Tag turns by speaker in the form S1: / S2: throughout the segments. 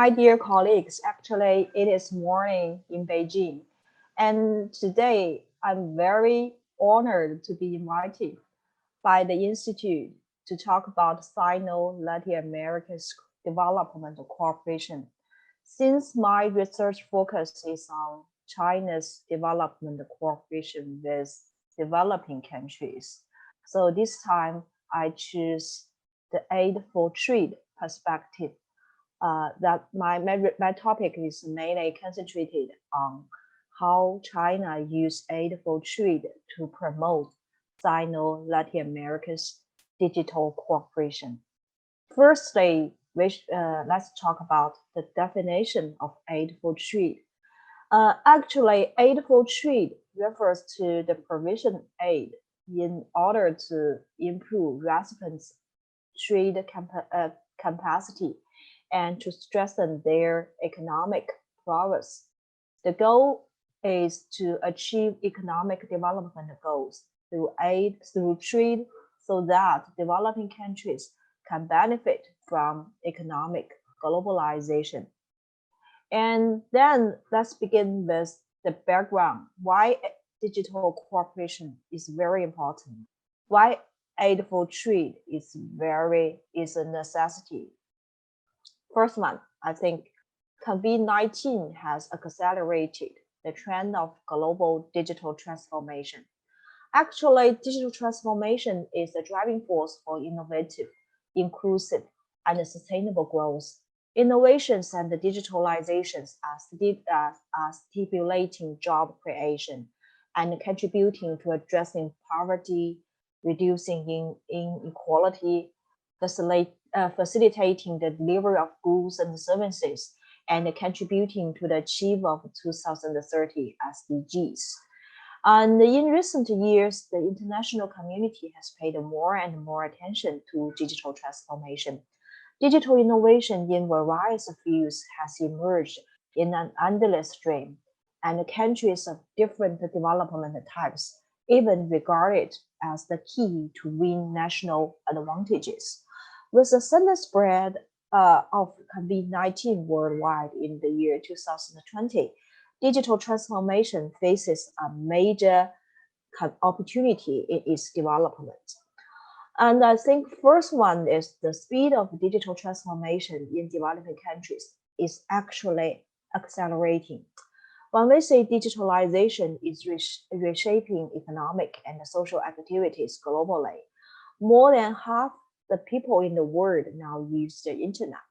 S1: my dear colleagues. Actually, it is morning in Beijing, and today I'm very honored to be invited by the Institute to talk about Sino-Latin America's development cooperation. Since my research focus is on China's development cooperation with developing countries, so this time I choose the aid for trade perspective that my topic is mainly concentrated on how China use aid for trade to promote Sino-Latin America's digital cooperation. Firstly, let's talk about the definition of aid for trade. Actually, aid for trade refers to the provision aid in order to improve recipients' trade capacity and to strengthen their economic prowess. The goal is to achieve economic development goals through trade so that developing countries can benefit from economic globalization. And then let's begin with the background. Why digital cooperation is very important. Why aid for trade is a necessity. First one, I think COVID-19 has accelerated the trend of global digital transformation. Actually, digital transformation is the driving force for innovative, inclusive, and sustainable growth. Innovations and digitalizations are stimulating job creation and contributing to addressing poverty, reducing inequality, facilitating the delivery of goods and services, and contributing to the achievement of 2030 SDGs. And in recent years, the international community has paid more and more attention to digital transformation. Digital innovation in various fields has emerged in an endless stream, and countries of different development types even regard it as the key to win national advantages. With the sudden spread of COVID-19 worldwide in the year 2020, digital transformation faces a major opportunity in its development. And I think first one is the speed of digital transformation in developing countries is actually accelerating. When we say digitalization is reshaping economic and social activities globally, more than half the people in the world now use the internet.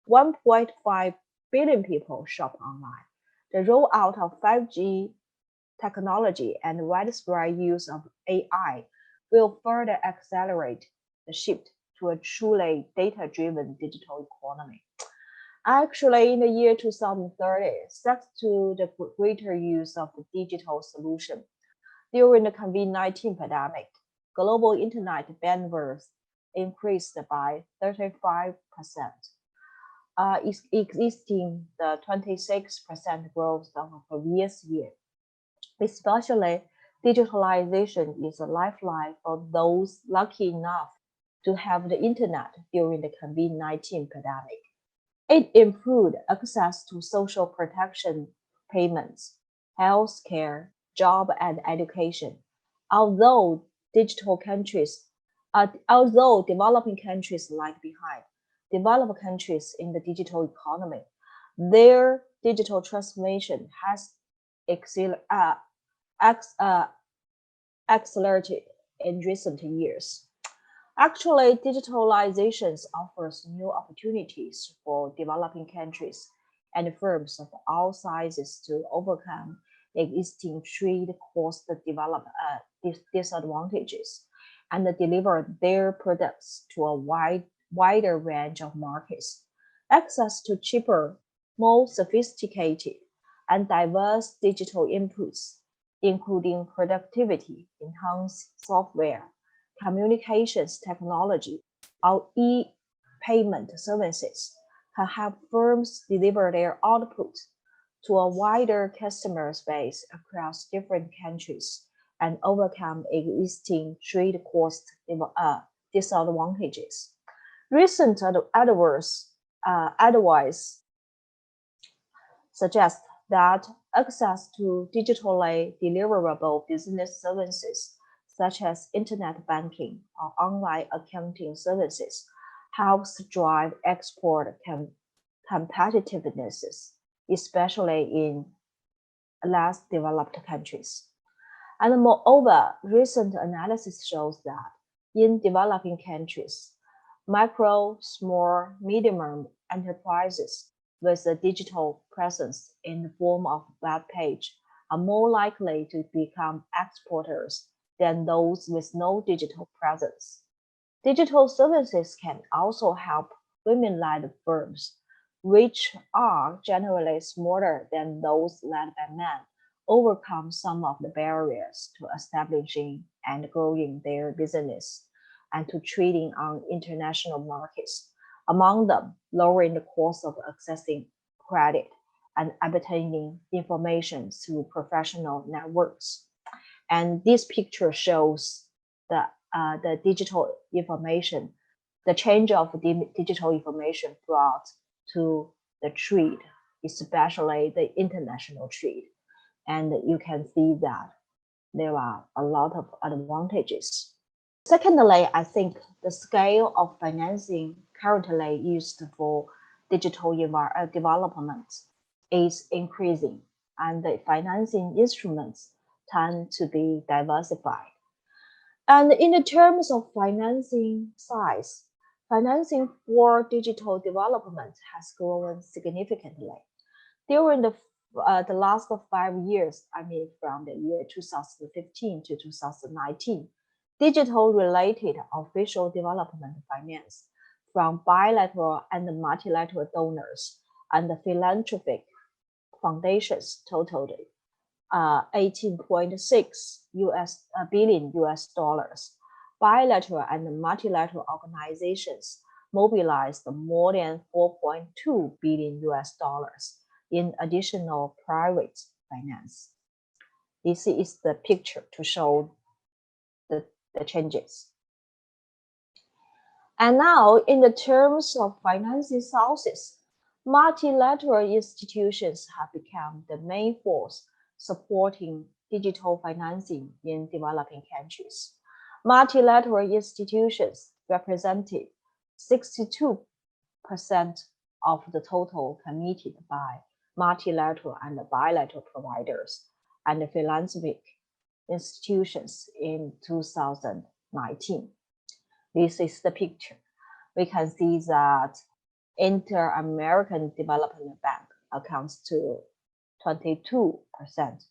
S1: 1.5 billion people shop online. The rollout of 5G technology and widespread use of AI will further accelerate the shift to a truly data-driven digital economy. Actually, in the year 2030, thanks to the greater use of the digital solution, during the COVID-19 pandemic, global internet bandwidth increased by 35%, existing the 26% growth of the previous year. Especially, digitalization is a lifeline for those lucky enough to have the internet during the COVID-19 pandemic. It improved access to social protection payments, health care, job and education. Although although developing countries lag behind developed countries in the digital economy, their digital transformation has accelerated in recent years. Actually, digitalization offers new opportunities for developing countries and firms of all sizes to overcome existing trade cost disadvantages and deliver their products to a wider range of markets. Access to cheaper, more sophisticated, and diverse digital inputs, including productivity, enhanced software, communications technology, or e-payment services, can help firms deliver their output to a wider customer base across different countries and overcome existing trade cost disadvantages. Recent advice suggests that access to digitally deliverable business services such as internet banking or online accounting services helps drive export competitiveness, especially in less developed countries. And moreover, recent analysis shows that in developing countries, micro, small, medium enterprises with a digital presence in the form of web page are more likely to become exporters than those with no digital presence. Digital services can also help women-led firms, which are generally smaller than those led by men, overcome some of the barriers to establishing and growing their business and to trading on international markets. Among them, lowering the cost of accessing credit and obtaining information through professional networks. And this picture shows the digital information, the change of the digital information brought to the trade, especially the international trade. And you can see that there are a lot of advantages. Secondly, I think the scale of financing currently used for digital development is increasing, and the financing instruments tend to be diversified. And in the terms of financing size, financing for digital development has grown significantly. During the last 5 years, I mean from the year 2015 to 2019, digital-related official development finance from bilateral and multilateral donors and philanthropic foundations totaled 18.6 billion US dollars. Bilateral and multilateral organizations mobilized more than 4.2 billion US dollars in additional private finance. This is the picture to show the changes. And now, in the terms of financing sources, multilateral institutions have become the main force supporting digital financing in developing countries. Multilateral institutions represented 62% of the total committed by multilateral and bilateral providers and philanthropic institutions in 2019. This is the picture. We can see that Inter-American Development Bank accounts to 22%.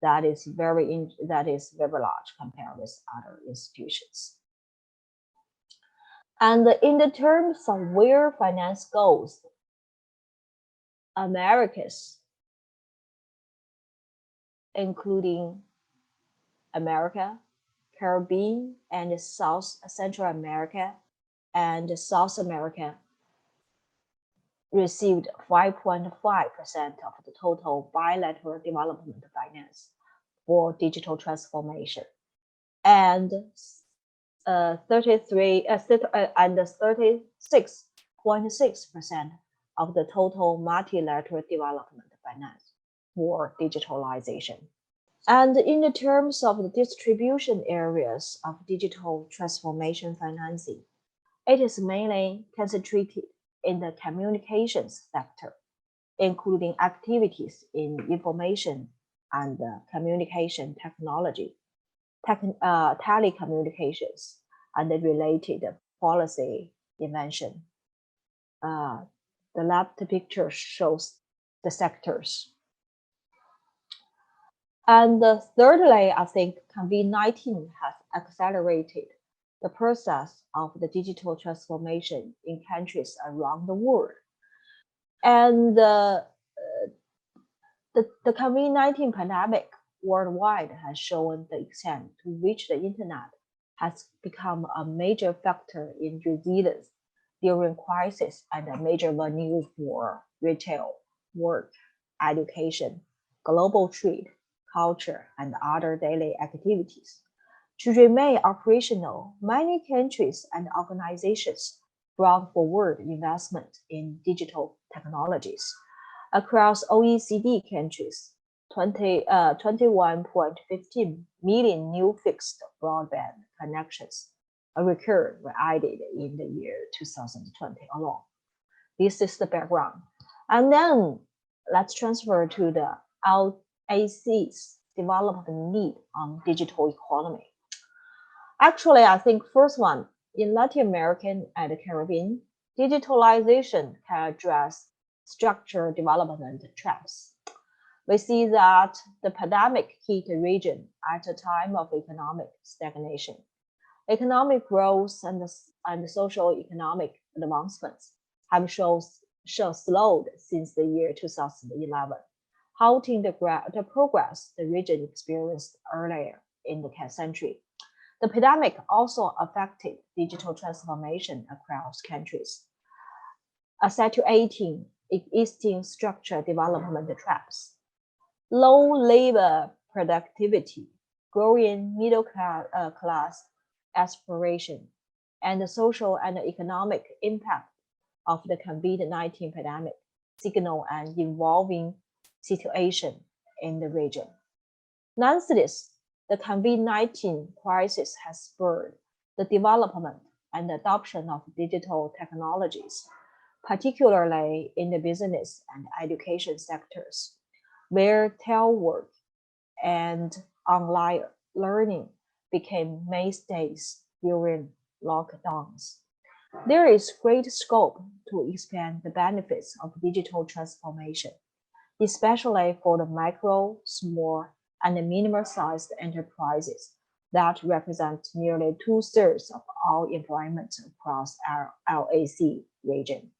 S1: That is very large compared with other institutions. And in the terms of where finance goes, Americas, including America, Caribbean, and South Central America and South America, received 5.5% of the total bilateral development finance for digital transformation, and 36.6% of the total multilateral development finance for digitalization. And in the terms of the distribution areas of digital transformation financing, it is mainly concentrated in the communications sector, including activities in information and communication technology, telecommunications, and the related policy invention. The left picture shows the sectors. And thirdly, I think COVID-19 has accelerated the process of the digital transformation in countries around the world. And the COVID-19 pandemic worldwide has shown the extent to which the internet has become a major factor in resilience during crisis and a major venue for retail, work, education, global trade, culture, and other daily activities. To remain operational, many countries and organizations brought forward investment in digital technologies. Across OECD countries, 21.15 million new fixed broadband connections were added in the year 2020 alone. This is the background. And then let's transfer to the LAC's development need on digital economy. Actually, I think first one, in Latin America and the Caribbean, digitalization can address structural development traps. We see that the pandemic hit the region at a time of economic stagnation. Economic growth and social economic advancements have slowed since the year 2011, halting the progress the region experienced earlier in the century. The pandemic also affected digital transformation across countries, accentuating existing structural development traps. Low labor productivity, growing middle class aspiration, and the social and economic impact of the COVID-19 pandemic signal an evolving situation in the region. Nonetheless, the COVID-19 crisis has spurred the development and adoption of digital technologies, particularly in the business and education sectors, where telework and online learning became mainstays during lockdowns. There is great scope to expand the benefits of digital transformation, especially for the micro, small, and minimum-sized enterprises that represent nearly 2/3 of all employment across our LAC region.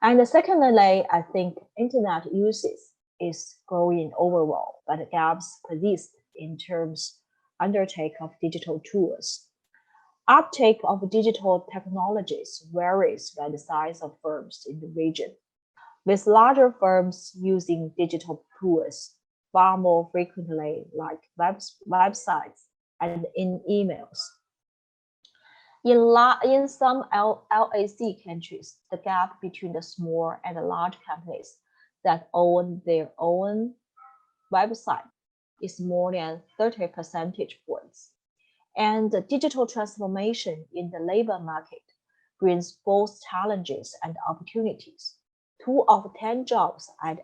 S1: And secondly, I think internet usage is growing overall, but gaps persist in terms undertake of digital tools. Uptake of digital technologies varies by the size of firms in the region, with larger firms using digital tools far more frequently, like websites and in emails. In some LAC countries, the gap between the small and the large companies that own their own website is more than 30 percentage points. And the digital transformation in the labor market brings both challenges and opportunities. 2 of 10 jobs are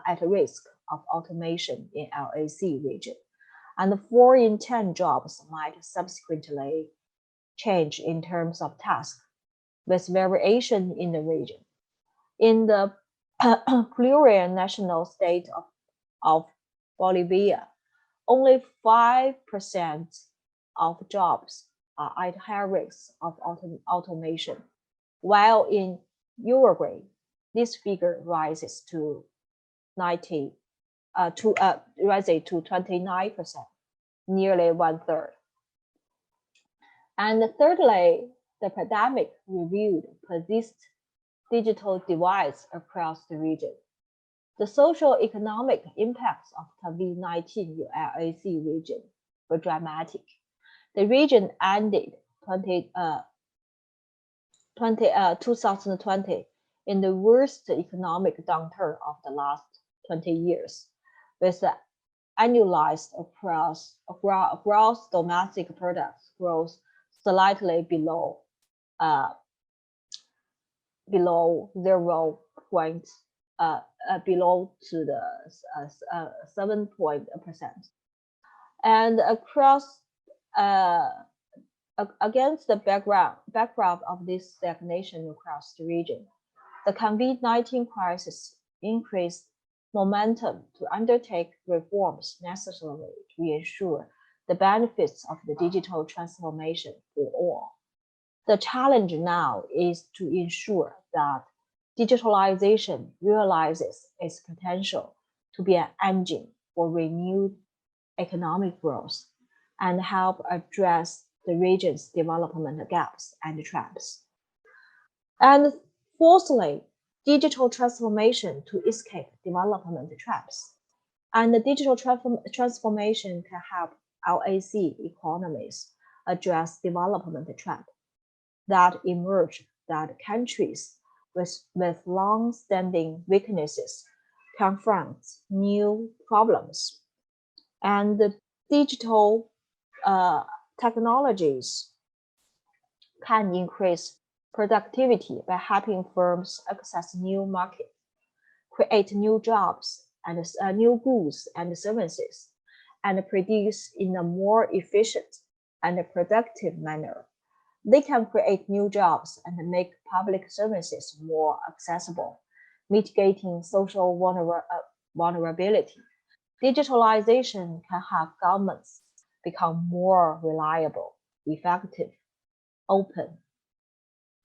S1: at risk of automation in LAC region, and 4 in 10 jobs might subsequently change in terms of task, with variation in the region. In the plurinational state of Bolivia, only 5% of jobs are at high risk of automation, while in Uruguay, this figure rises to 29%, nearly 1/3. And thirdly, the pandemic revealed persist digital divides across the region. The social-economic impacts of COVID-19 in LAC region were dramatic. The region ended 2020 in the worst economic downturn of the last 20 years, with the annualized gross domestic product growth slightly below 7%. And against the background of this stagnation across the region, the COVID-19 crisis increased momentum to undertake reforms necessary to ensure the benefits of the digital transformation for all. The challenge now is to ensure that digitalization realizes its potential to be an engine for renewed economic growth and help address the region's development gaps and traps. And fourthly, digital transformation to escape development traps. And the digital transformation can help LAC economies address development traps that emerge that countries with long-standing weaknesses confronts new problems. And the digital technologies can increase productivity by helping firms access new markets, create new jobs and new goods and services, and produce in a more efficient and productive manner. They can create new jobs and make public services more accessible, mitigating social vulnerability. Digitalization can help governments become more reliable, effective, open,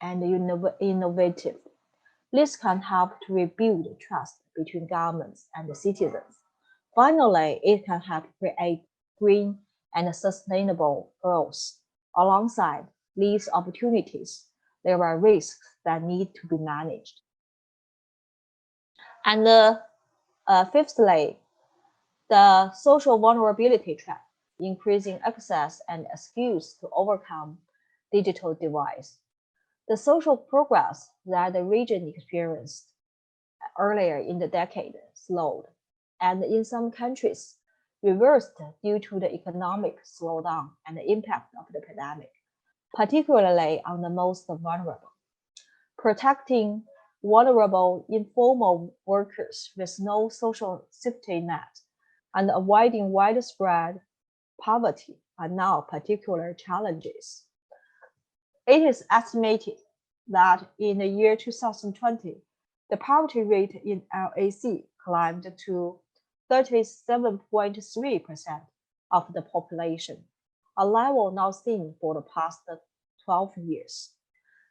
S1: and innovative. This can help to rebuild trust between governments and citizens. Finally, it can help create green and sustainable growth. Alongside these opportunities, there are risks that need to be managed. And fifthly, the social vulnerability trap, increasing access and skills to overcome digital divides. The social progress that the region experienced earlier in the decade slowed, and in some countries reversed due to the economic slowdown and the impact of the pandemic, particularly on the most vulnerable. Protecting vulnerable informal workers with no social safety net and avoiding widespread poverty are now particular challenges. It is estimated that in the year 2020, the poverty rate in LAC climbed to 37.3% of the population, a level not seen for the past 12 years.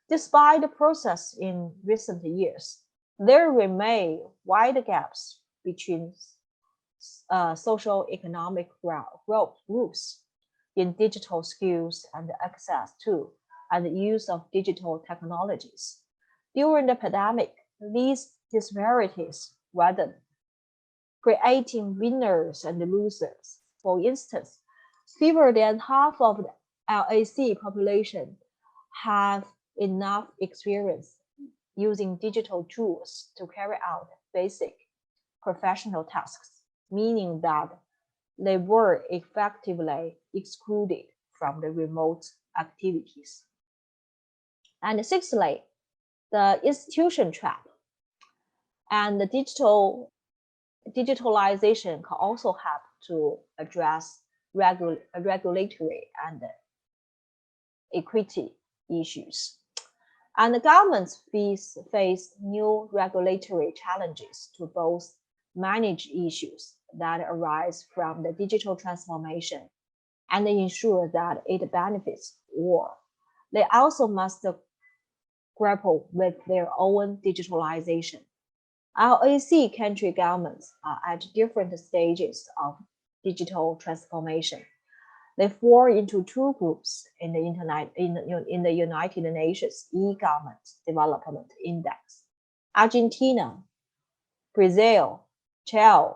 S1: Despite the progress in recent years, there remain wide gaps between social economic growth groups in digital skills and access to and use of digital technologies. During the pandemic, these disparities widened, creating winners and losers. For instance, fewer than half of the LAC population have enough experience using digital tools to carry out basic professional tasks, meaning that they were effectively excluded from the remote activities. And sixthly, the institution trap and the digitalization can also help to address regulatory and equity issues. And the governments face new regulatory challenges to both manage issues that arise from the digital transformation and ensure that it benefits all. They also must grapple with their own digitalization. LAC country governments are at different stages of digital transformation. They fall into two groups in the United Nations E-Government Development Index. Argentina, Brazil, Chile,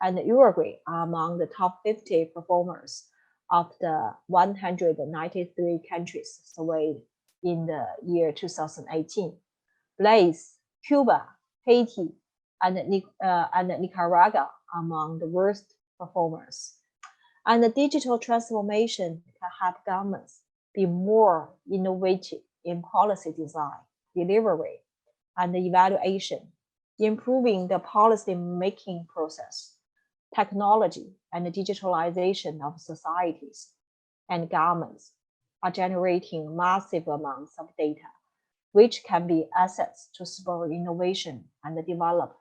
S1: and Uruguay are among the top 50 performers of the 193 countries surveyed in the year 2018. Belize, Cuba, Haiti, and Nicaragua are among the worst performers. And the digital transformation can help governments be more innovative in policy design, delivery, and evaluation, improving the policy making process. Technology and the digitalization of societies and governments are generating massive amounts of data, which can be assets to spur innovation and develop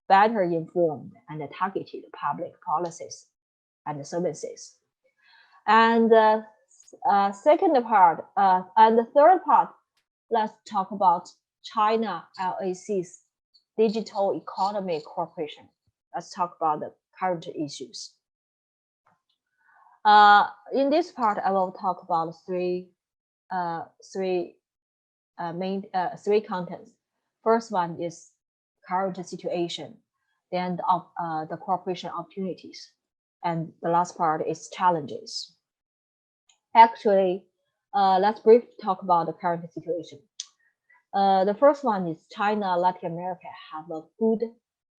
S1: better informed and targeted public policies and services. And the second part, and the third part, let's talk about China LAC's Digital Economy Corporation. Let's talk about the current issues. In this part, I will talk about three contents. First one is current situation, then the cooperation opportunities, and the last part is challenges. Actually, let's briefly talk about the current situation. The first one is China, Latin America have a good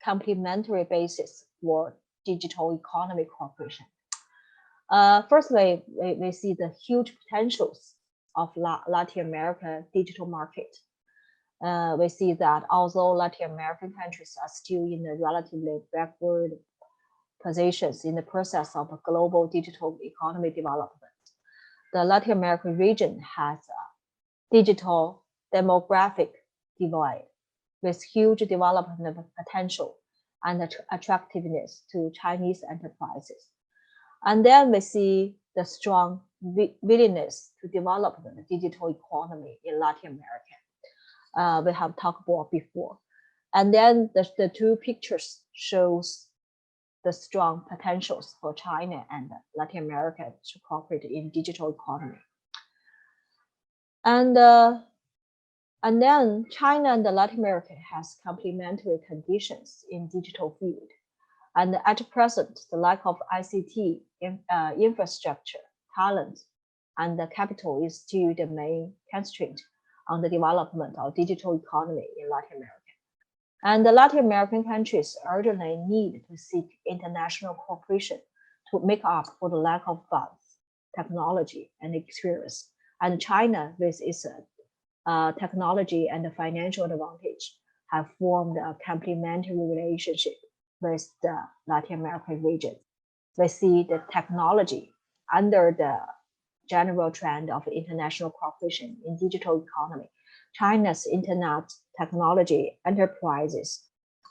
S1: complementary basis for digital economy cooperation. Firstly, we see the huge potentials of Latin America digital market. We see that although Latin American countries are still in a relatively backward positions in the process of global digital economy development, the Latin American region has a digital demographic divide with huge development potential and attractiveness to Chinese enterprises. And then we see the strong willingness to develop the digital economy in Latin America. We have talked about before. And then the two pictures shows the strong potentials for China and Latin America to cooperate in digital economy. And then China and Latin America has complementary conditions in digital field. And at present, the lack of ICT infrastructure, talent, and the capital is still the main constraint on the development of digital economy in Latin America. And the Latin American countries urgently need to seek international cooperation to make up for the lack of funds, technology, and experience. And China, with its technology and financial advantage, have formed a complementary relationship with the Latin American region. We see the technology under the general trend of international cooperation in digital economy. China's internet technology enterprises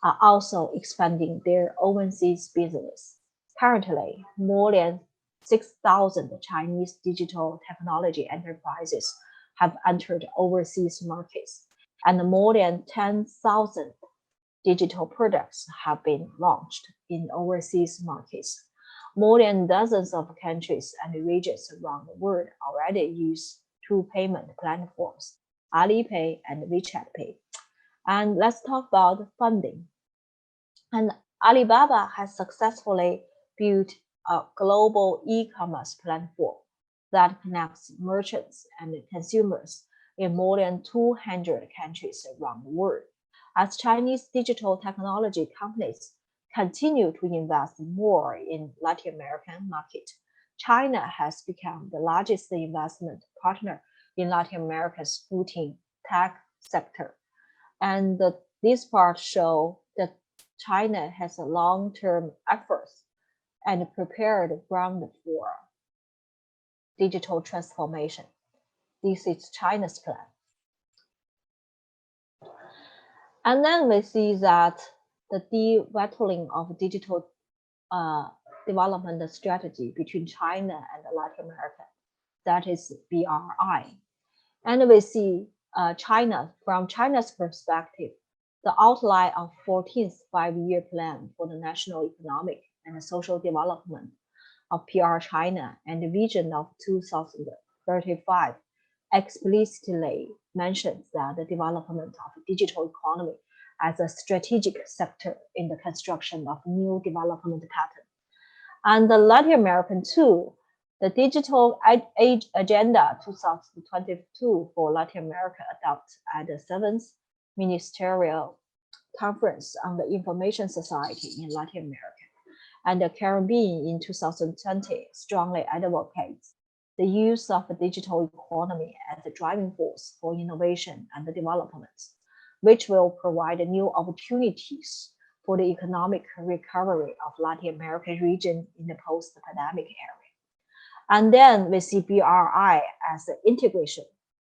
S1: are also expanding their overseas business. Currently, more than 6,000 Chinese digital technology enterprises have entered overseas markets, and more than 10,000 digital products have been launched in overseas markets. More than dozens of countries and regions around the world already use two payment platforms, Alipay and WeChat Pay. And let's talk about funding. And Alibaba has successfully built a global e-commerce platform that connects merchants and consumers in more than 200 countries around the world. As Chinese digital technology companies continue to invest more in Latin American market, China has become the largest investment partner in Latin America's footing tech sector. And this part show that China has a long-term efforts and prepared ground for digital transformation. This is China's plan. And then we see that the de-rattling of digital development strategy between China and Latin America, that is BRI. And we see China, from China's perspective, the outline of 14th five-year plan for the national economic and social development of PR China and the vision of 2035 explicitly mentions that the development of digital economy as a strategic sector in the construction of new development pattern. And the Latin American too, the Digital Age Agenda 2022 for Latin America adopted at the 7th Ministerial Conference on the Information Society in Latin America. And the Caribbean in 2020 strongly advocates the use of the digital economy as a driving force for innovation and development, which will provide new opportunities for the economic recovery of Latin American region in the post-pandemic era. And then we see BRI as the integration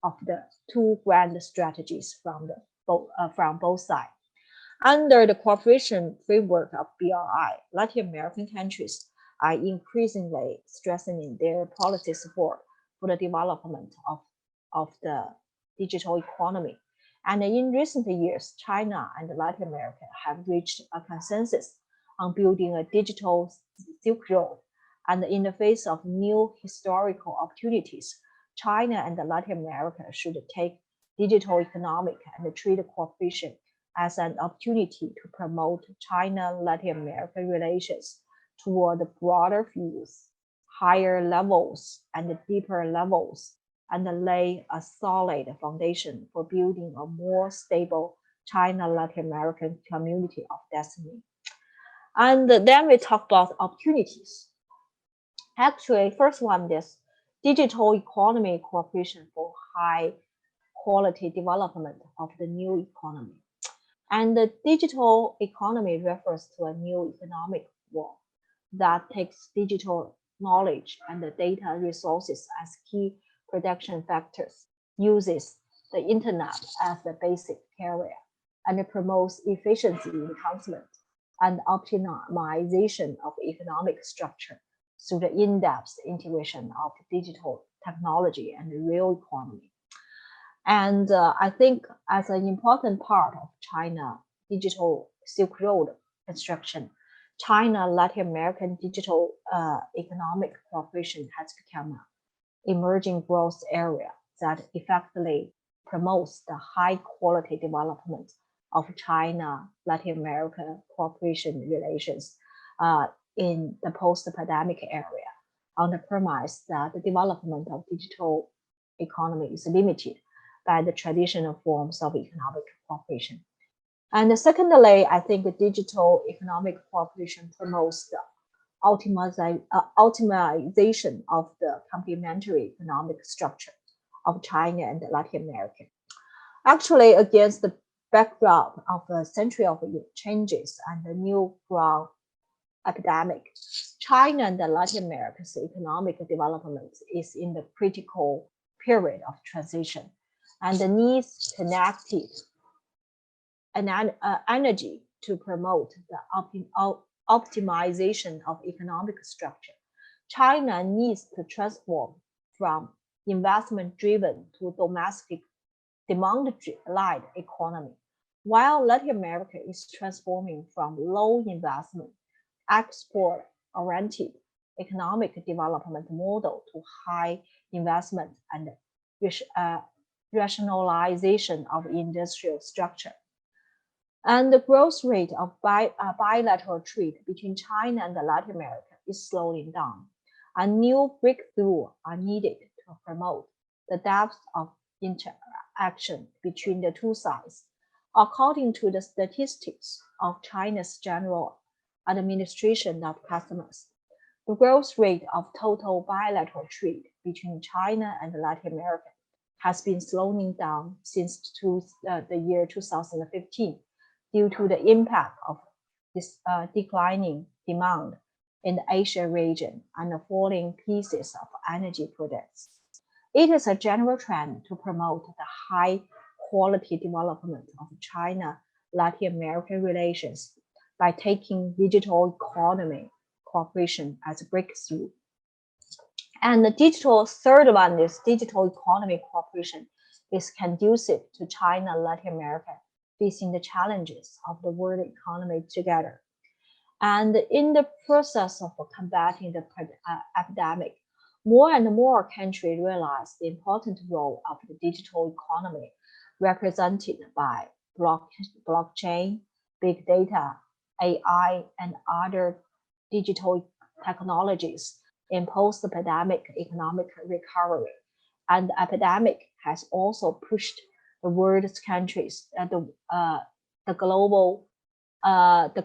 S1: of the two grand strategies from both sides. Under the cooperation framework of BRI, Latin American countries are increasingly strengthening their policy support for the development of the digital economy. And in recent years, China and Latin America have reached a consensus on building a digital Silk Road. And in the face of new historical opportunities, China and Latin America should take digital economic and trade cooperation as an opportunity to promote China-Latin American relations toward broader views, higher levels, and deeper levels, and lay a solid foundation for building a more stable China-Latin American community of destiny. And then we talk about opportunities. Actually, first one is digital economy cooperation for high quality development of the new economy. And the digital economy refers to a new economic world that takes digital knowledge and the data resources as key production factors, uses the internet as the basic carrier, and it promotes efficiency enhancement and optimization of economic structure through the in-depth integration of digital technology and the real economy. And I think as an important part of China digital Silk Road construction, China Latin American digital economic cooperation has become an emerging growth area that effectively promotes the high quality development of China Latin America cooperation relations in the post-pandemic area, on the premise that the development of digital economy is limited by the traditional forms of economic cooperation. And secondly, I think the digital economic cooperation promotes the optimization of the complementary economic structure of China and Latin America. Actually, against the backdrop of a century of changes and the new ground epidemic, China and Latin America's economic development is in the critical period of transition, and the needs connected and energy to promote the optimization of economic structure. China needs to transform from investment-driven to domestic demand-led economy, while Latin America is transforming from low investment, export-oriented economic development model to high investment and rationalization of industrial structure. And the growth rate of bilateral trade between China and Latin America is slowing down. A new breakthrough are needed to promote the depth of interaction between the two sides. According to the statistics of China's General Administration of Customs, the growth rate of total bilateral trade between China and Latin America has been slowing down since the year 2015 due to the impact of this declining demand in the Asia region and the falling prices of energy products. It is a general trend to promote the high quality development of China-Latin American relations by taking digital economy cooperation as a breakthrough. And the third one is digital economy cooperation is conducive to China-Latin America facing the challenges of the world economy together. And in the process of combating the epidemic, more and more countries realize the important role of the digital economy represented by blockchain, big data, AI, and other digital technologies in post-pandemic economic recovery. And the epidemic has also pushed the world's countries and the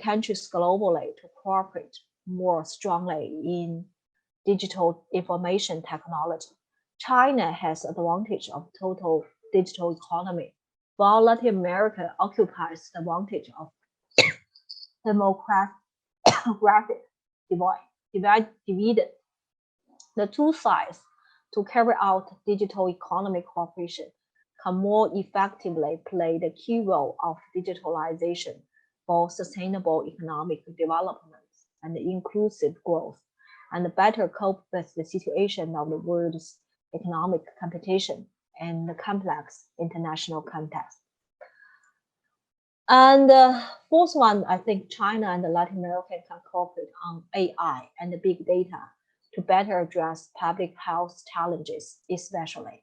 S1: countries globally to cooperate more strongly in digital information technology. China has advantage of total digital economy, while Latin America occupies the advantage of demographic divided. The two sides to carry out digital economy cooperation can more effectively play the key role of digitalization for sustainable economic development and inclusive growth, and better cope with the situation of the world's economic competition in the complex international context. And the fourth one, I think China and Latin America can cooperate on AI and big data to better address public health challenges, especially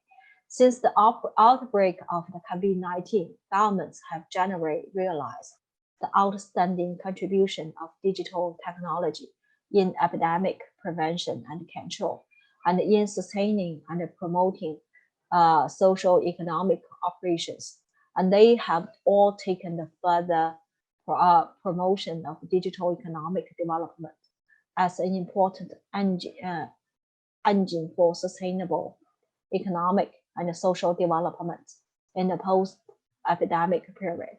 S1: since the outbreak of the COVID-19, governments have generally realized the outstanding contribution of digital technology in epidemic prevention and control, and in sustaining and promoting social economic operations. and they have all taken the further promotion of digital economic development as an important engine for sustainable economic and social development in the post-epidemic period.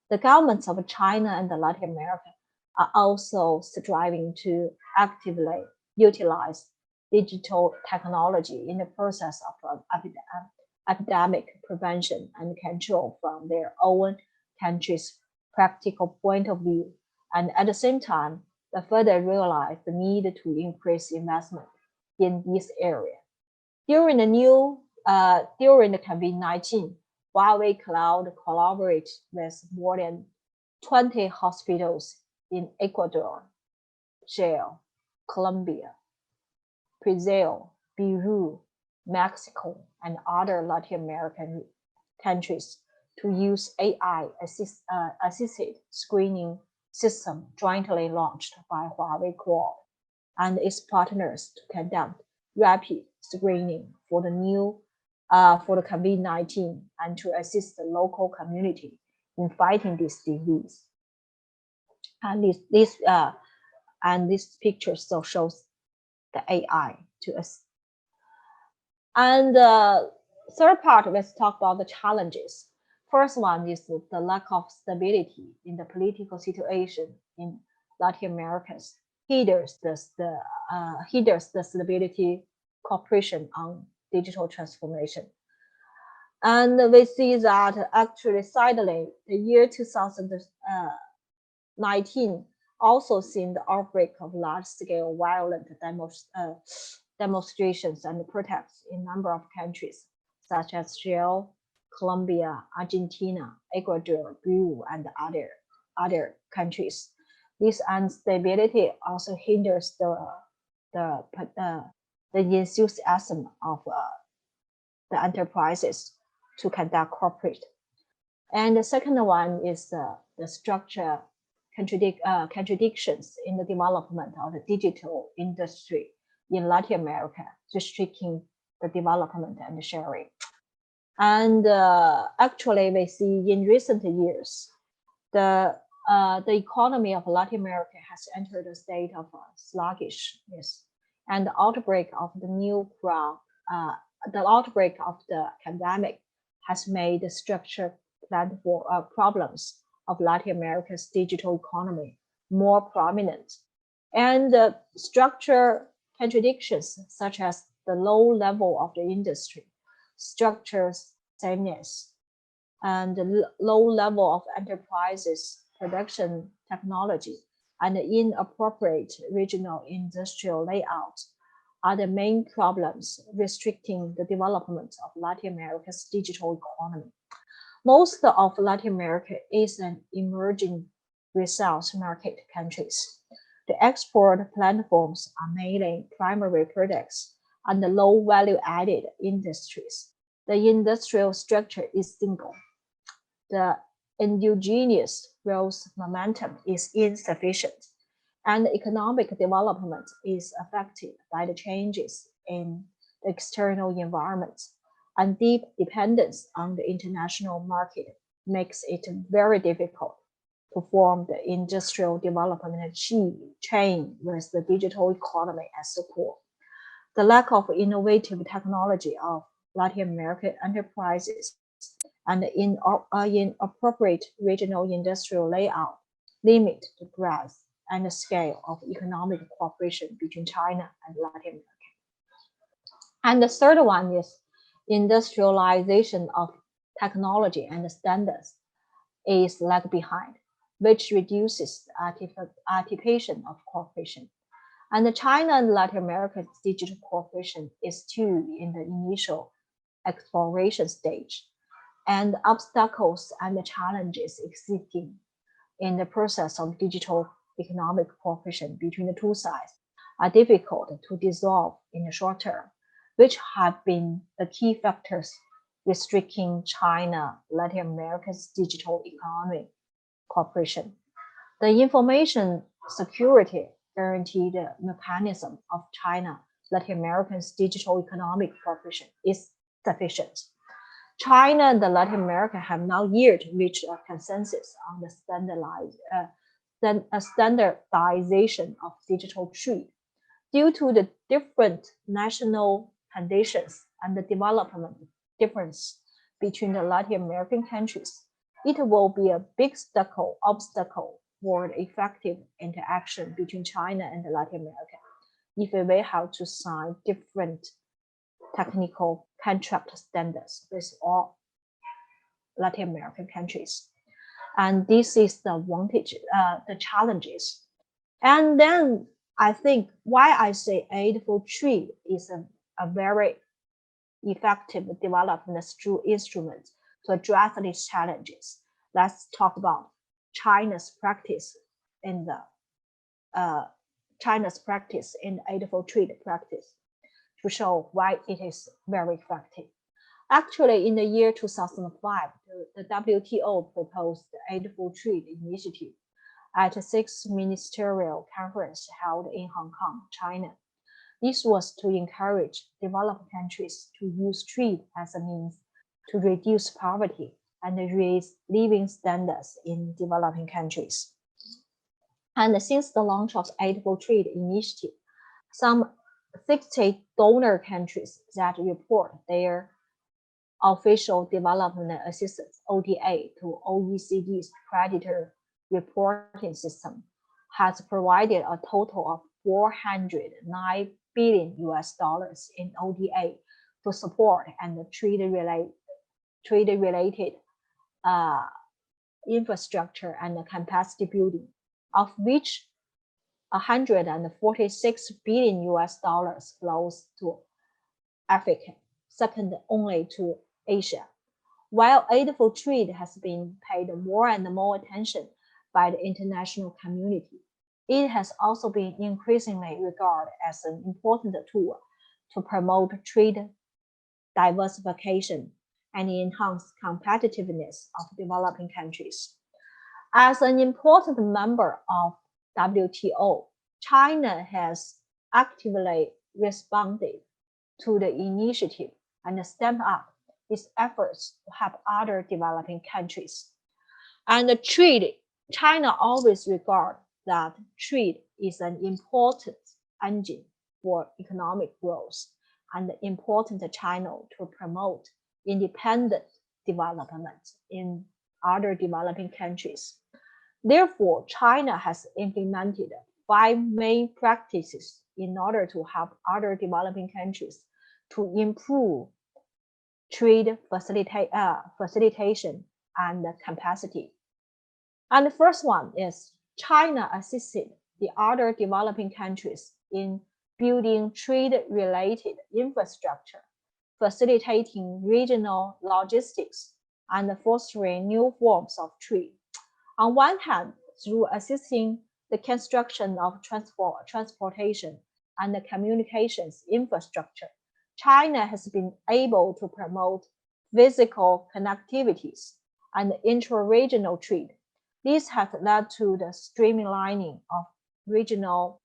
S1: The governments of China and Latin America are also striving to actively utilize digital technology in the process of epidemic prevention and control from their own country's practical point of view, and at the same time, they further realize the need to increase investment in this area. During the COVID-19, Huawei Cloud collaborates with more than 20 hospitals in Ecuador, Chile, Colombia, Brazil, Peru, Mexico, and other Latin American countries to use AI assisted screening system jointly launched by Huawei Cloud and its partners to conduct rapid screening for the COVID-19 and to assist the local community in fighting this disease. And this picture still shows the AI to us. And third part, let's talk about the challenges. First one is the lack of stability in the political situation in Latin America hinders the stability cooperation on digital transformation. And we see that actually, sadly, the year 2019 also seen the outbreak of large-scale violent demonstrations and protests in a number of countries, such as Chile, Colombia, Argentina, Ecuador, Peru, and other countries. This instability also hinders the enthusiasm of the enterprises to conduct corporate. And the second one is the structure contradictions in the development of the digital industry in Latin America, restricting the development and sharing. And actually, we see in recent years, the economy of Latin America has entered a state of sluggishness, and the outbreak of the pandemic has made the structural problems of Latin America's digital economy more prominent. And structural contradictions such as the low level of the industry, structural sameness, and the low level of enterprises production technology, and the inappropriate regional industrial layout are the main problems restricting the development of Latin America's digital economy. Most of Latin America is an emerging resource market countries. The export platforms are mainly primary products and the low value-added industries. The industrial structure is single. The endogenous growth momentum is insufficient, and economic development is affected by the changes in the external environment, and deep dependence on the international market makes it very difficult to form the industrial development chain with the digital economy as the core. The lack of innovative technology of Latin American enterprises and inappropriate regional industrial layout limit the breadth and the scale of economic cooperation between China and Latin America. And the third one is industrialization of technology and standards is lag behind, which reduces the anticipation of cooperation. And China and Latin America's digital cooperation is still in the initial exploration stage, and obstacles and challenges existing in the process of digital economic cooperation between the two sides are difficult to dissolve in the short term, which have been the key factors restricting China, Latin America's digital economic cooperation. The information security guaranteed mechanism of China, Latin America's digital economic cooperation is sufficient. China and Latin America have not yet reached a consensus on the standardization of digital trade. Due to the different national conditions and the development difference between the Latin American countries, it will be a big obstacle for the effective interaction between China and Latin America if we have to sign different technical contract standards with all Latin American countries. And this is the advantage, the challenges. And then I think why I say aid for trade is a very effective development instrument to address these challenges. Let's talk about China's practice in the aid for trade practice to show why it is very effective. Actually, in the year 2005, the WTO proposed the Aid for Trade initiative at a sixth ministerial conference held in Hong Kong, China. This was to encourage developed countries to use trade as a means to reduce poverty and raise living standards in developing countries. And since the launch of Aid for Trade initiative, some 60 donor countries that report their official development assistance (ODA) to OECD's creditor reporting system has provided a total of $409 billion in ODA to support and trade-related infrastructure and capacity building, of which $146 billion flows to Africa, second only to Asia. While aid for trade has been paid more and more attention by the international community, it has also been increasingly regarded as an important tool to promote trade diversification and enhance competitiveness of developing countries. As an important member of WTO, China has actively responded to the initiative and stepped up its efforts to help other developing countries. And the trade, China always regards that trade is an important engine for economic growth and an important channel to promote independent development in other developing countries. Therefore, China has implemented 5 main practices in order to help other developing countries to improve trade facilitation and capacity. And the first one is China assisted the other developing countries in building trade-related infrastructure, facilitating regional logistics, and fostering new forms of trade. On one hand, through assisting the construction of transportation and the communications infrastructure, China has been able to promote physical connectivities and intra-regional trade. This has led to the streamlining of regional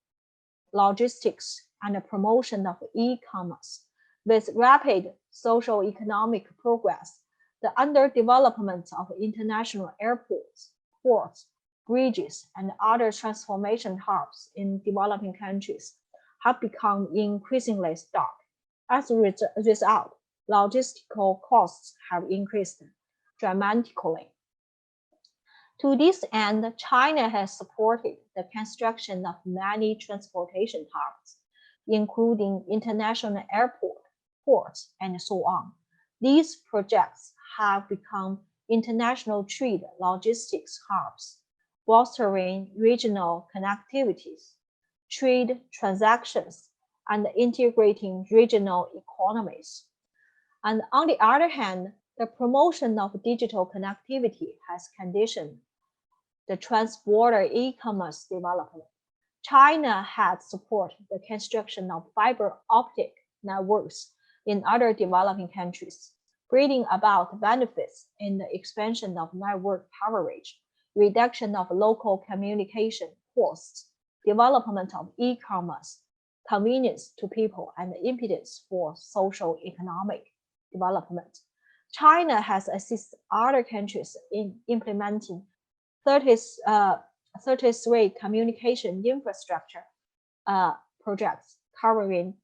S1: logistics and the promotion of e-commerce. With rapid social-economic progress, the underdevelopment of international airports, ports, bridges, and other transformation hubs in developing countries have become increasingly stark. As a result, logistical costs have increased dramatically. To this end, China has supported the construction of many transportation hubs, including international airports, ports, and so on. These projects have become international trade logistics hubs, fostering regional connectivities, trade transactions, and integrating regional economies. And on the other hand, the promotion of digital connectivity has conditioned the trans-border e-commerce development. China has supported the construction of fiber optic networks in other developing countries, bringing about benefits in the expansion of network coverage, reduction of local communication costs, development of e-commerce, convenience to people, and impedance for social economic development. China has assisted other countries in implementing 33 communication infrastructure projects covering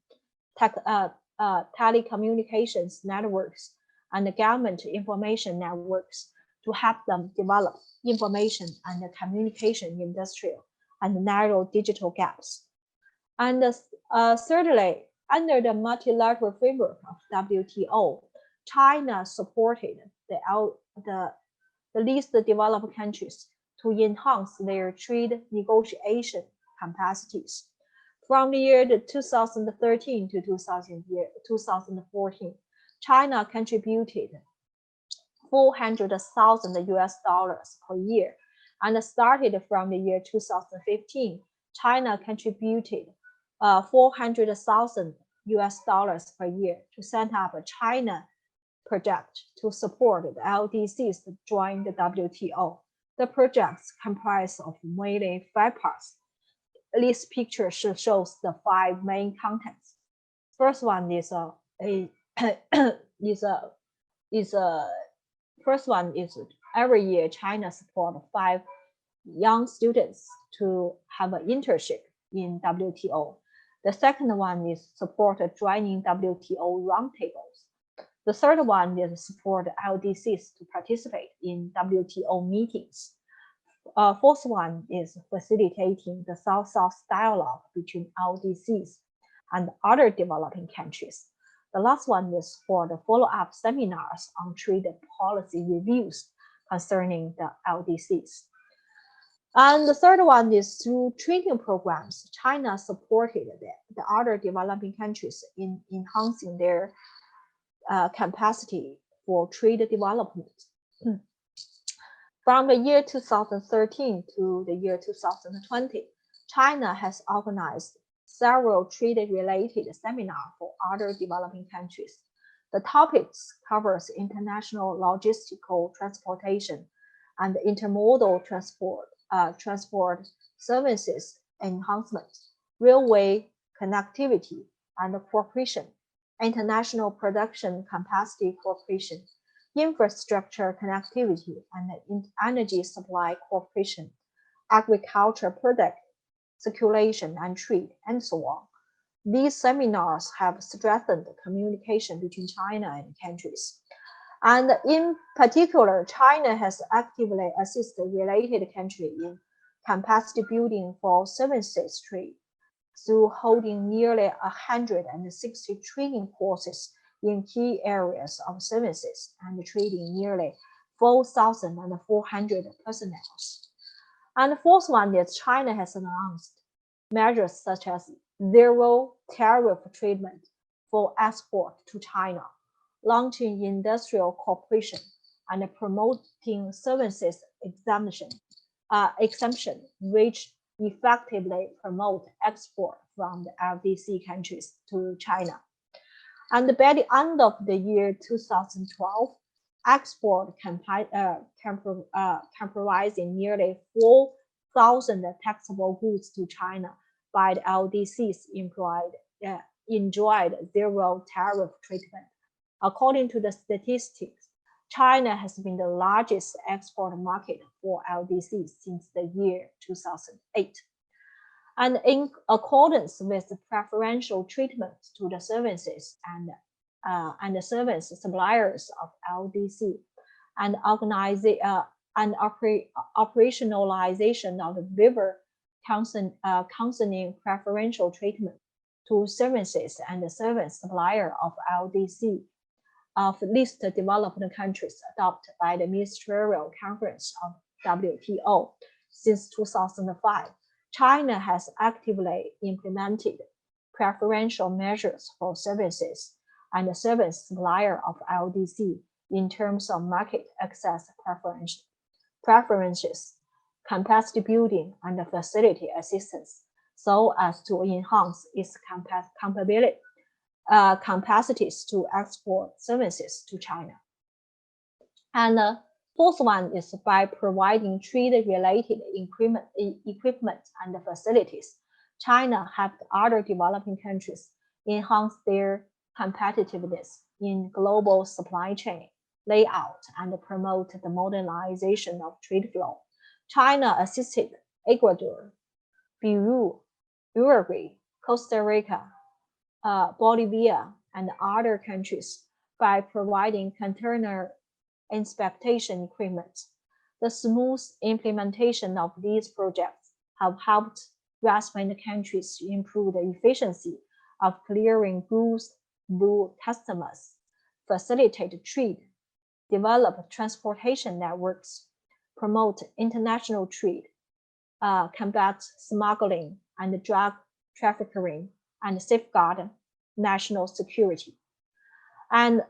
S1: telecommunications networks and government information networks to help them develop information and the communication industrial and narrow digital gaps. And thirdly, under the multilateral framework of WTO, China supported the least developed countries to enhance their trade negotiation capacities. From the year 2013 to 2014, China contributed $400,000 per year, and started from the year 2015, China contributed $400,000 per year to set up a China project to support the LDCs to join the WTO. The projects comprise of mainly 5 parts. This picture shows the 5 main contents. First one first one is every year China support 5 young students to have an internship in WTO. The second one is support joining WTO roundtables. The third one is support LDCs to participate in WTO meetings. Fourth one is facilitating the South-South dialogue between LDCs and other developing countries. The last one is for the follow-up seminars on trade policy reviews concerning the LDCs. And the third one is through training programs. China supported the other developing countries in enhancing their capacity for trade development. From the year 2013 to the year 2020, China has organized several trade-related seminars for other developing countries. The topics covers international logistical transportation and intermodal transport services enhancement, railway connectivity and cooperation, international production capacity cooperation, infrastructure connectivity and energy supply cooperation, agriculture product circulation and trade, and so on. These seminars have strengthened communication between China and countries. And in particular, China has actively assisted related countries in capacity building for services trade through holding nearly 160 training courses in key areas of services and trading nearly 4,400 personnel. And the fourth one is China has announced measures such as zero tariff treatment for export to China, launching industrial cooperation, and promoting services exemption, which effectively promote export from the LDC countries to China. And by the end of the year 2012, export comprising nearly 4,000 taxable goods to China by the LDCs enjoyed zero tariff treatment. According to the statistics, China has been the largest export market for LDCs since the year 2008. And in accordance with the preferential treatment to the services and the service suppliers of LDC and operationalization of the waiver concerning preferential treatment to services and the service supplier of LDC of least developed countries adopted by the Ministerial Conference of WTO since 2005. China has actively implemented preferential measures for services and the service supplier of LDC in terms of market access preferences, capacity building, and facility assistance, so as to enhance its capacities to export services to China. And the fourth one is by providing trade-related equipment and facilities. China helped other developing countries enhance their competitiveness in global supply chain. lay out and promote the modernization of trade flow. China assisted Ecuador, Peru, Uruguay, Costa Rica, Bolivia, and other countries by providing container inspection equipment. The smooth implementation of these projects have helped Western countries improve the efficiency of clearing goods through customs, facilitate trade, develop transportation networks, promote international trade, combat smuggling and drug trafficking, and safeguard national security. And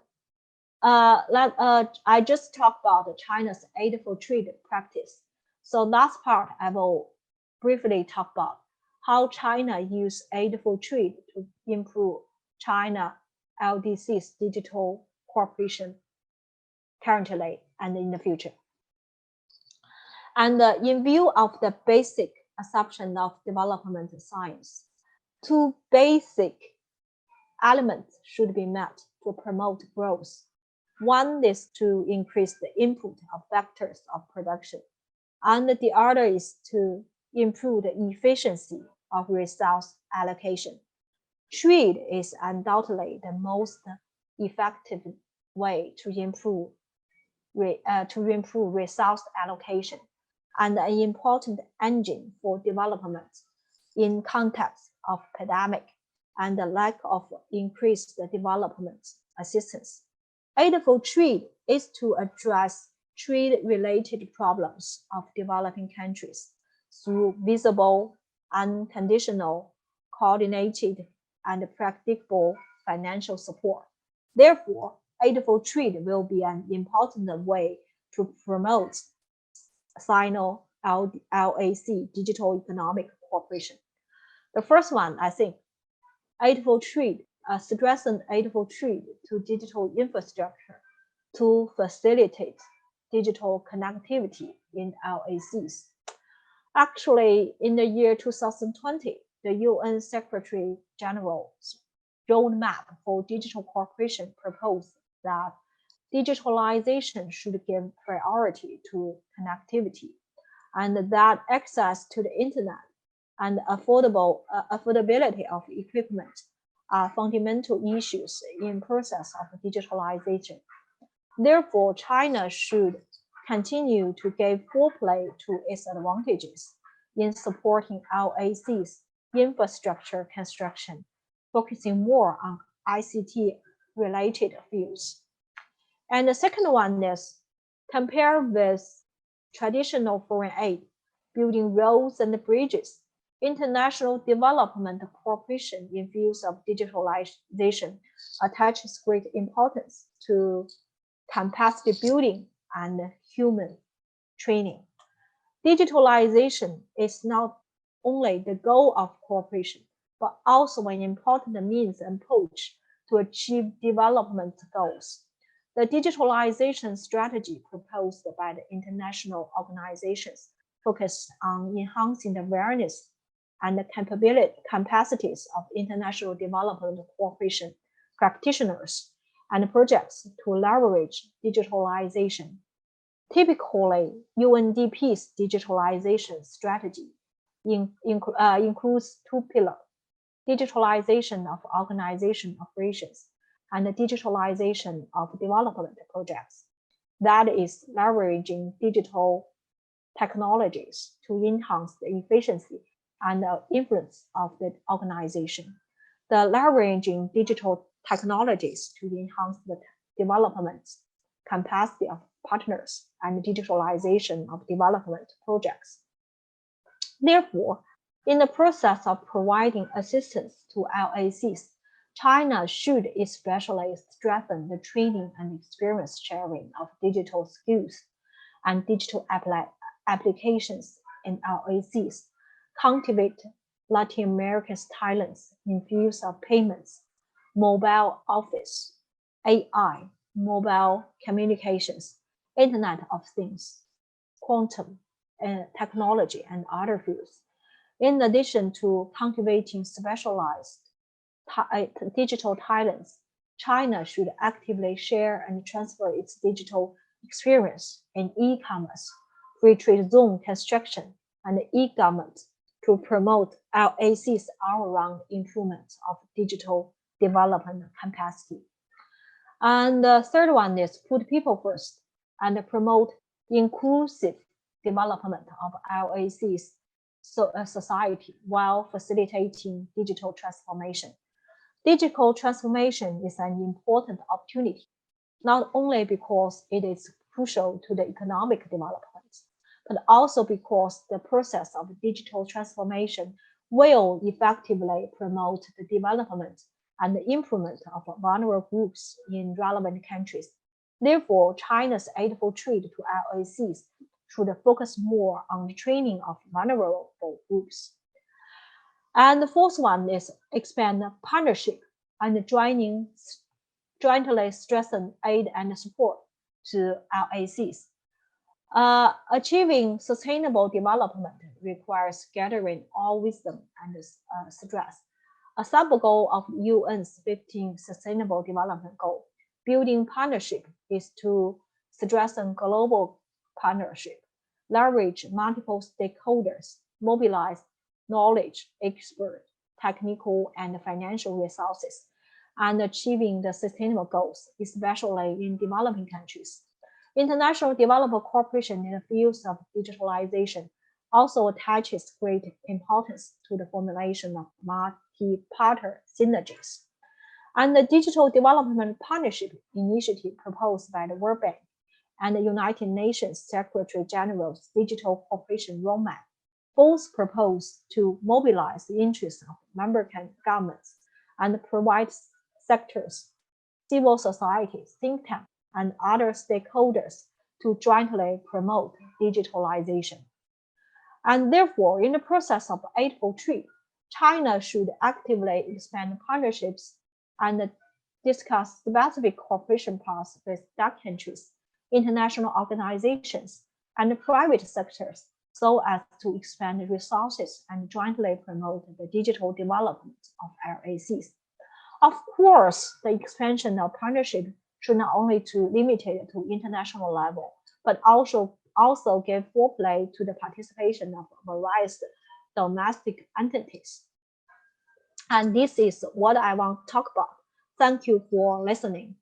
S1: I just talked about China's aid for trade practice. So last part, I will briefly talk about how China used aid for trade to improve China LDC's digital cooperation currently and in the future. And in view of the basic assumption of development science, two basic elements should be met to promote growth. One is to increase the input of vectors of production, and the other is to improve the efficiency of resource allocation. Trade is undoubtedly the most effective way to improve resource allocation and an important engine for development in context of pandemic and the lack of increased development assistance. Aid for trade is to address trade-related problems of developing countries through visible, unconditional, coordinated, and practicable financial support. Therefore, aid for trade will be an important way to promote Sino-LAC digital economic cooperation. The first one, I think, aid for trade, strengthen aid for trade to digital infrastructure to facilitate digital connectivity in LACs. Actually, in the year 2020, the UN Secretary General's roadmap for digital cooperation proposed that digitalization should give priority to connectivity, and that access to the internet and affordability of equipment are fundamental issues in process of digitalization. Therefore, China should continue to give full play to its advantages in supporting LAC's infrastructure construction, focusing more on ICT-related fields. And the second one is compare with traditional foreign aid, building roads and bridges. International development cooperation in fields of digitalization attaches great importance to capacity building and human training. Digitalization is not only the goal of cooperation, but also an important means and approach to achieve development goals. The digitalization strategy proposed by the international organizations focus on enhancing the awareness and the capacities of international development cooperation practitioners and projects to leverage digitalization. Typically, UNDP's digitalization strategy includes two pillars: digitalization of organization operations and the digitalization of development projects. That is leveraging digital technologies to enhance the efficiency and the influence of the organization. The leveraging digital technologies to enhance the development capacity of partners and digitalization of development projects. Therefore, in the process of providing assistance to LACs, China should especially strengthen the training and experience sharing of digital skills and digital applications in LACs, cultivate Latin America's talents in fields of payments, mobile office, AI, mobile communications, Internet of Things, quantum technology, and other fields. In addition to cultivating specialized digital talents, China should actively share and transfer its digital experience in e-commerce, free trade zone construction, and e-government to promote LAC's all-round improvement of digital development capacity. And the third one is put people first and promote inclusive development of LAC's society while facilitating digital transformation. Digital transformation is an important opportunity, not only because it is crucial to the economic development, but also because the process of digital transformation will effectively promote the development and the improvement of vulnerable groups in relevant countries. Therefore, China's aidful trade to LACs should focus more on the training of vulnerable groups. And the fourth one is expand partnership and jointly strengthen aid and support to LACs. Achieving sustainable development requires gathering all wisdom and stress. A sub-goal of UN's 15 Sustainable Development Goal, building partnership, is to strengthen global partnership, leverage multiple stakeholders, mobilize knowledge, expert, technical, and financial resources, and achieving the sustainable goals, especially in developing countries. International development cooperation in the fields of digitalization also attaches great importance to the formulation of multi-partner synergies. And the Digital Development Partnership Initiative proposed by the World Bank and the United Nations Secretary General's Digital Cooperation Roadmap both propose to mobilize the interests of member governments and provide sectors, civil society, think tanks, and other stakeholders to jointly promote digitalization. And therefore, in the process of Eightfold Tree, China should actively expand partnerships and discuss specific cooperation paths with DAC countries, international organizations, and private sectors so as to expand resources and jointly promote the digital development of LACs. Of course, the expansion of partnership should not only to limit it to international level, but also give full play to the participation of various domestic entities. And this is what I want to talk about. Thank you for listening.